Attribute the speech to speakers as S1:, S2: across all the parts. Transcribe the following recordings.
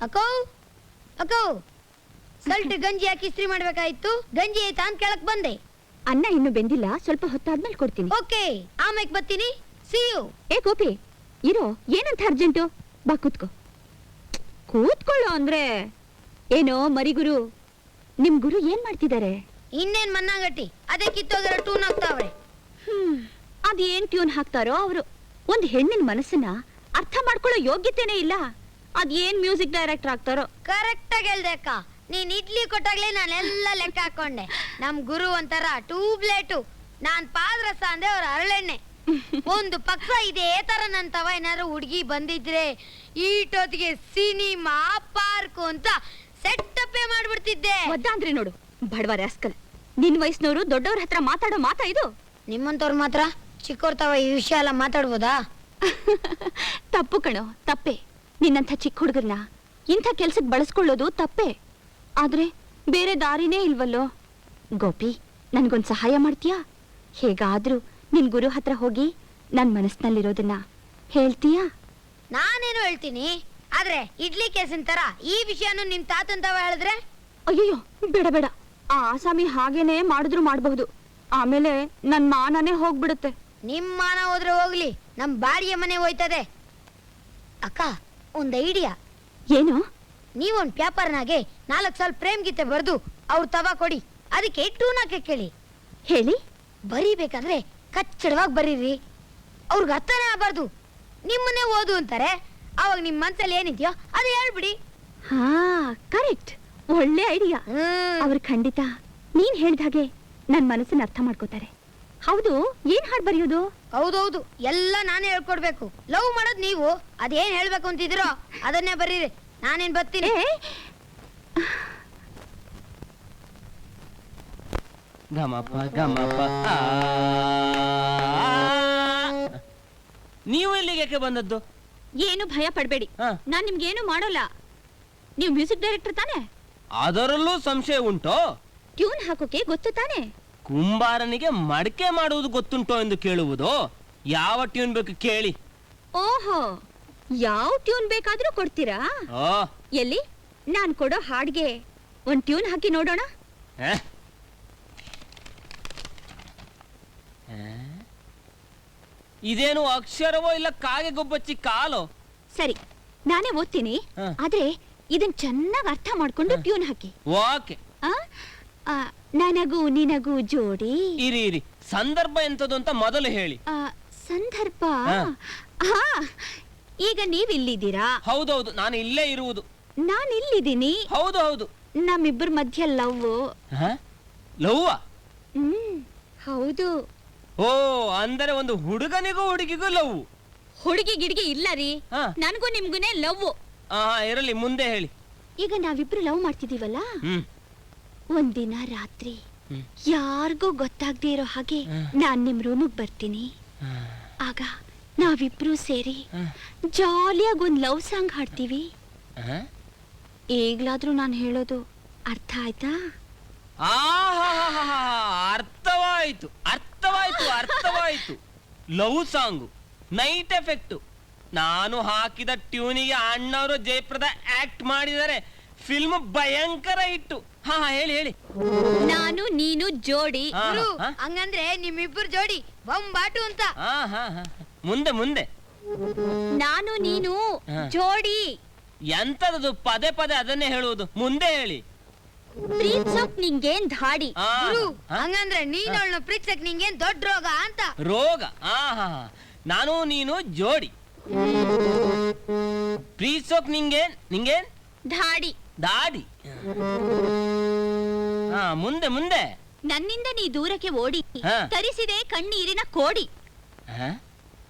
S1: ಅಕ್ಕೋ ಅಕ್ಕೋ Salt ಗಂಜಿ ಹಾಕಿ ಇಸ್ತ್ರಿ ಮಾಡ್ಬೇಕಾಯ್ತು. ಗಂಜಿ ಆಯ್ತಾ ಅಂತ ಕೇಳಕ್ ಬಂದೆ.
S2: ಅನ್ನ ಇನ್ನು ಬೆಂದಿಲ್ಲ, ಸ್ವಲ್ಪ ಹೊತ್ತಾದ್ಮೇಲೆ ಕೊಡ್ತೀನಿ.
S1: ಓಕೆ, ಆಮೇಲೆ ಬರ್ತೀನಿ. See you.
S2: ಏ ಗೋಪಿ, ಇರೋ, ಏನಂತ ಅರ್ಜೆಂಟು? ಬಾ ಕೂತ್ಕೋ. ಕೂತ್ಕೊಳ್ಳೋ ಅಂದ್ರೆ ಏನೋ ಮರಿಗುರು, ನಿಮ್ ಗುರು ಏನ್ ಮಾಡ್ತಿದ್ದಾರೆ?
S1: ಇನ್ನೇನ್ ಮನ್ನಾಗಟ್ಟಿ, ಅದೇ ಕಿತ್ತೋಗಿರೋ ಟೂನ್ ಹಾಕ್ತಾವ್ರೆ.
S2: ಅದೇನ್ ಟ್ಯೂನ್ ಹಾಕ್ತಾರೋ ಅವರು. ಒಂದ್ ಹೆಣ್ಣಿನ ಮನಸ್ಸನ್ನ ಅರ್ಥ ಮಾಡ್ಕೊಳ್ಳೋ ಯೋಗ್ಯತೆನೇ ಇಲ್ಲ. ಅದೇನ್ ಮ್ಯೂಸಿಕ್ ಡೈರೆಕ್ಟರ್ ಆಗ್ತಾರೋ.
S1: ಕರೆಕ್ಟ್ ಆಗಿ ಹೇಳ್ದೆ ಅಕ್ಕ. ನೀನ್ ಇಡ್ಲಿ ಕೊಟ್ಟಾಗ್ಲೇ ನಾನೆಲ್ಲ ಲೆಕ್ಕ ಹಾಕೊಂಡೆ. ನಮ್ ಗುರು ಒಂಥರ ಟ್ಯೂಬ್ಲೈಟು, ನಾನ್ ಪಾದ್ರಸ ಅಂದ್ರೆ ಅವ್ರ ಹರಳೆಣ್ಣೆ. ಒಂದು ಪಕ್ಷ ಇದೇ ತರ ನಂತವ ಏನಾದ್ರು ಹುಡ್ಗಿ ಬಂದಿದ್ರೆ ಈಟೊತ್ತಿಗೆ ಸಿನಿಮಾ ಪಾರ್ಕ್ ಅಂತ ಸೆಟ್ಟಪ್ಪೇ ಮಾಡ್ಬಿಡ್ತಿದ್ದೆ.
S2: ಒದ್ದಾಂದ್ರೆ ನೋಡು ಬಡವ ರಾಸ್ಕಲ್, ನಿನ್ ವಯಸ್ಸಿನವರು ದೊಡ್ಡವ್ರ ಹತ್ರ ಮಾತಾಡೋ ಮಾತಾ ಇದು?
S1: ನಿಮ್ಮಂತವ್ರು ಮಾತ್ರ ಚಿಕ್ಕವ್ರ ಈ ವಿಷಯ ಎಲ್ಲ ಮಾತಾಡ್ಬೋದಾ?
S2: ತಪ್ಪು ಕಣೋ, ತಪ್ಪೆ. ನಿನ್ನಂಥ ಚಿಕ್ಕ ಹುಡುಗರ್ನ ಇಂಥ ಕೆಲ್ಸಕ್ಕೆ ಬಳಸ್ಕೊಳ್ಳೋದು ತಪ್ಪೆ. ಆದ್ರೆ ಬೇರೆ ದಾರಿನೇ ಇಲ್ವಲ್ಲೋ. ಗೋಪಿ, ನನ್ಗೊಂದ್ ಸಹಾಯ ಮಾಡ್ತೀಯಾ? ಹೇಗಾದ್ರೂ ನಿನ್ ಗುರು ಹತ್ರ ಹೋಗಿ ನನ್ ಮನಸ್ಸಿನಲ್ಲಿರೋದನ್ನ ಹೇಳ್ತೀಯಾ?
S1: ನಾನೇನು ಹೇಳ್ತೀನಿ, ಆದ್ರೆ ಇಡ್ಲಿ ಕೇಸಿನ ತರ ಈ ವಿಷಯನು ನಿಮ್ ತಾತಂತವ ಹೇಳಿದ್ರೆ?
S2: ಅಯ್ಯೋ ಬೇಡ ಬೇಡ, ಆ ಆಸಾಮಿ ಹಾಗೇನೆ ಮಾಡಿದ್ರು ಮಾಡಬಹುದು. ಆಮೇಲೆ ನನ್ ಮಾನನೇ ಹೋಗ್ಬಿಡುತ್ತೆ.
S1: ನಿಮ್ ಮಾನ ಹೋದ್ರೆ ಹೋಗ್ಲಿ, ನಮ್ ಬಾಡಿಗೆ ಮನೆ ಹೋಯ್ತದೆ. ಅಕ್ಕ, ಒಂದ್ ಐಡಿಯಾ.
S2: ಏನು?
S1: ನೀವೊಂದ್ ಪೇಪರ್ನಾಗೆ 4 ಸಾಲ ಪ್ರೇಮ್ ಗೀತೆ ಬರ್ದು ಅವ್ರ ತವ ಕೊಡಿ, ಅದಕ್ಕೆ ಟೂನಾಕೆ ಕೇಳಿ.
S2: ಹೇಳಿ.
S1: ಬರೀಬೇಕಾದ್ರೆ ಕಚ್ಚಡವಾಗಿ ಬರೀರಿ, ಅವ್ರಿಗೆ ಅರ್ಥನೇ ಆಗಬಾರ್ದು. ನಿಮ್ಮನ್ನೇ ಓದು ಅಂತಾರೆ, ಅವಾಗ ನಿಮ್ ಮನ್ಸಲ್ಲಿ ಏನಿದ್ಯೋ ಅದು ಹೇಳ್ಬಿಡಿ.
S2: ಹಾ, ಕರೆಕ್ಟ್, ಒಳ್ಳೆ ಐಡಿಯಾ. ಅವ್ರು ಖಂಡಿತ ನೀನ್ ಹೇಳ್ದ ಹಾಗೆ ನನ್ ಮನಸ್ಸನ್ನ ಅರ್ಥ ಮಾಡ್ಕೋತಾರೆ. ಹೌದು, ಏನ್ ಹಾಡ್ ಬರೆಯೋದು?
S1: ಹೌದೌದು, ಎಲ್ಲ ನಾನೇ ಹೇಳ್ಕೊಡ್ಬೇಕು. ಲವ್ ಮಾಡೋದ್ ನೀವು, ಅದೇನ್ ಹೇಳ್ಬೇಕು ಅಂತಿದಿರೋ ಅದನ್ನೇ ಬರೀರಿ, ನಾನೇನ್ ಬರ್ತೀನಿ.
S3: ಗಮಪ ಗಮಪ. ನೀವು ಇಲ್ಲಿಗೆ ಯಾಕೆ ಬಂದದ್ದು?
S2: ಏನು ಭಯ ಪಡ್ಬೇಡಿ, ನಾನ್ ನಿಮ್ಗೇನು ಮಾಡೋಲ್ಲ. ನೀವು ಮ್ಯೂಸಿಕ್ ಡೈರೆಕ್ಟರ್ ತಾನೆ?
S3: ಅದರಲ್ಲೂ ಸಂಶಯ ಉಂಟೋ?
S2: ಟ್ಯೂನ್ ಹಾಕೋಕೆ ಗೊತ್ತು ತಾನೆ?
S3: ಕುಂಬಾರನಿಗೆ ಮಡಕೆ ಮಾಡುವುದು ಗೊತ್ತುಂಟೋ ಎಂದು ಕೇಳುವುದು. ಯಾವ ಟ್ಯೂನ್ ಬೇಕು ಕೇಳಿ.
S2: ಓಹೋ, ಯಾವ ಟ್ಯೂನ್ ಬೇಕಾದ್ರೂ ಕೊಡ್ತೀರಾ? ಎಲ್ಲಿ ನಾನ್ ಕೊಡೋ ಹಾಡ್ಗೆ ಒಂದ್ ಟ್ಯೂನ್ ಹಾಕಿ ನೋಡೋಣ.
S3: ಇದೇನು ಅಕ್ಷರವೋ ಇಲ್ಲ ಕಾಗೆ ಗೊಬ್ಬಚ್ಚಿ ಕಾಲೋ?
S2: ಸರಿ, ನಾನೇ ಓದ್ತೀನಿ, ಆದ್ರೆ ಇದನ್ ಚೆನ್ನಾಗಿ ಅರ್ಥ ಮಾಡ್ಕೊಂಡು ಟ್ಯೂನ್ ಹಾಕಿ.
S3: ಓಕೆ.
S2: ನನಗೂ ನಿನಗೂ ಜೋಡಿ.
S3: ಇರಿ ಇರಿ, ಸಂದರ್ಭ ಎಂತದು ಅಂತ ಮೊದಲು ಹೇಳಿ.
S2: ಸಂದರ್ಭ? ಹಾ, ಈಗ ನೀವ್ ಇಲ್ಲಿದ್ದೀರಾ?
S3: ಹೌದೌದು, ನಾನು ಇಲ್ಲೇ ಇರುವುದು.
S2: ನಾನ್ ಇಲ್ಲಿದ್ದೀನಿ.
S3: ಹೌದು ಹೌದು.
S2: ನಮ್ಮಿಬ್ಬರ ಮಧ್ಯ ಲವ್.
S3: ಲವ್ವ?
S2: ಹೌದು.
S3: ಓ, ಅಂದರೆ ಒಂದು ಹುಡುಗನಿಗೂ ಹುಡುಗಿಗೂ ಲವ್?
S2: ಹುಡುಗಿ ಗಿಡ್ಗಿ ಇಲ್ಲ ರೀ, ನನಗೂ ನಿಮ್ಗುನೇ ಲವ್.
S3: ಇರಲಿ, ಮುಂದೆ ಹೇಳಿ.
S2: ಈಗ ನಾವಿಬ್ರು ಲವ್ ಮಾಡ್ತಿದೀವಲ್ಲ, ಒಂದಿನ ರಾತ್ರಿ ಯಾರಿಗೂ ಗೊತ್ತಾಗದೆ ಇರೋ ಹಾಗೆ ನಾನ್ ನಿಮ್ ರೂಮಿಗೆ ಬರ್ತೀನಿ. ಆಗ ನಾವಿಬ್ರು ಸೇರಿ ಜಾಲಿಯಾಗಿ ಒಂದ್ ಲವ್ ಸಾಂಗ್ ಹಾಡ್ತೀವಿ. ಈಗ್ಲಾದ್ರೂ ನಾನು ಹೇಳೋದು ಅರ್ಥ ಆಯ್ತಾ?
S3: ಅರ್ಥವಾಯ್ತು ಅರ್ಥವಾಯ್ತು ಅರ್ಥವಾಯ್ತು. Love song, night effect. ನಾನು ಹಾಕಿದ ಟ್ಯೂನಿಗೆ ಅಣ್ಣವರು ಜಯಪ್ರದ ಆಕ್ಟ್ ಮಾಡಿದರೆ ಫಿಲ್ಮ್ ಭಯಂಕರ ಇಟ್ಟು. ಹಾ, ಹೇಳಿ ಹೇಳಿ.
S2: ನಾನು ನೀನು ಜೋಡಿ.
S1: ಹಂಗಂದ್ರೆ ನಿಮ್ಮಿಬ್ಬರು ಜೋಡಿ ಬೊಂಬಾಟು ಅಂತ.
S3: ಮುಂದೆ ಮುಂದೆ.
S2: ನಾನು ನೀನು ಜೋಡಿ
S3: ಎಂತದದು? ಪದೇ ಪದೇ ಅದನ್ನೇ ಹೇಳುವುದು. ಮುಂದೆ ಹೇಳಿ.
S2: ಪ್ರೀತ್ಸೋಕ್ ನಿಂಗೇನ್ ಧಾಡಿ.
S1: ಹಂಗಂದ್ರೆ ನೀನು ಅವಳನ್ನ ಪ್ರೀತ್ಸಕ್ ನಿಂಗೇನ್ ದೊಡ್ಡ ರೋಗ ಅಂತ.
S3: ರೋಗ? ನಾನು ನೀನು ಜೋಡಿ. ಪ್ರೀತ್ಸೋಕ್ ನಿಂಗೇನ್ ನಿಂಗೇನ್
S2: ಧಾಡಿ.
S3: ದಾಡಿ. ಮುಂದೆ ಮುಂದೆ.
S2: ನನ್ನಿಂದ ನೀ ದೂರಕ್ಕೆ ಓಡಿ ತರಿಸಿದೆ ಕಣ್ಣೀರಿನ ಕೋಡಿ.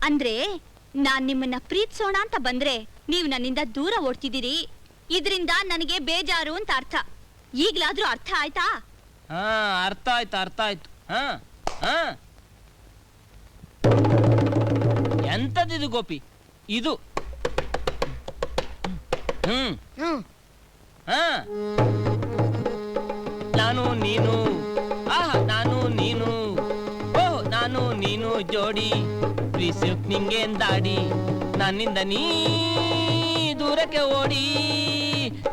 S2: ಅಂದ್ರೆ ನಾನ್ ನಿಮ್ಮನ್ನ ಪ್ರೀತಿಸೋಣ ಅಂತ ಬಂದ್ರೆ ನೀವು ನನ್ನಿಂದ ದೂರ ಓಡ್ತಿದ್ದೀರಿ. ಇದರಿಂದ ನನಗೆ ಬೇಜಾರು ಅಂತ ಅರ್ಥ. ಈಗ್ಲಾದ್ರೂ ಅರ್ಥ ಆಯ್ತಾ?
S3: ಅರ್ಥ ಆಯ್ತು ಅರ್ಥ ಆಯ್ತು. ಎಂತದಿದು ಗೋಪಿ? ಇದು ನಾನು ನೀನು, ನಾನು ನೀನು, ಓಹ್ ನಾನು ನೀನು ಜೋಡಿ. ಪ್ರೀಸೋಕ್ ನಿಂಗೇನ್ ದಾಡಿ, ನನ್ನಿಂದ ನೀ ದೂರಕ್ಕೆ ಓಡಿ.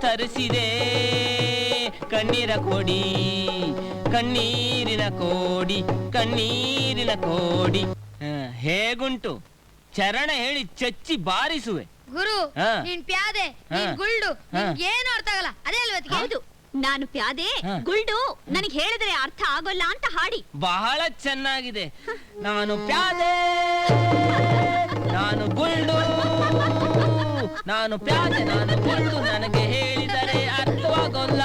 S3: ತರಿಸಿದೆ ಕಣ್ಣೀರ ಕೋಡಿ ಕಣ್ಣೀರಿನ ಕೋಡಿ ಕಣ್ಣೀರಿನ ಕೋಡಿ ಹೇಗುಂಟು ಚರಣ ಹೇಳಿ ಚಚ್ಚಿ ಬಾರಿಸುವೆ.
S1: ಗುರು
S3: ಹಾ.
S1: ನೀನ್ ಪ್ಯಾದೆ ನೀನ್
S3: ಹಾ.
S1: ಗುಳ್ಡು
S3: ಹಾ.
S1: ಏನು ಅರ್ಥ ಆಗಲ್ಲ ಅದೇ ಅಲ್ವಾ ಅತ್ತಿಗೆ?
S2: ಹೌದು, ನಾನು ಪ್ಯಾದೆ
S3: ಹಾ.
S2: ಗುಲ್ಡು ನನಗೆ ಹೇಳಿದ್ರೆ ಅರ್ಥ ಆಗೋಲ್ಲ ಅಂತ ಹಾಡಿ.
S3: ಬಹಳ ಚೆನ್ನಾಗಿದೆ. ನಾನು ಪ್ಯಾದೆ ನಾನು ಗುಳ್ಡು ನಾನು ಪ್ಯಾದೆ ನಾನು ಗುಳ್ಡು ನನಗೆ ಹೇಳಿದರೆ ಅರ್ಥವಾಗೋಲ್ಲ.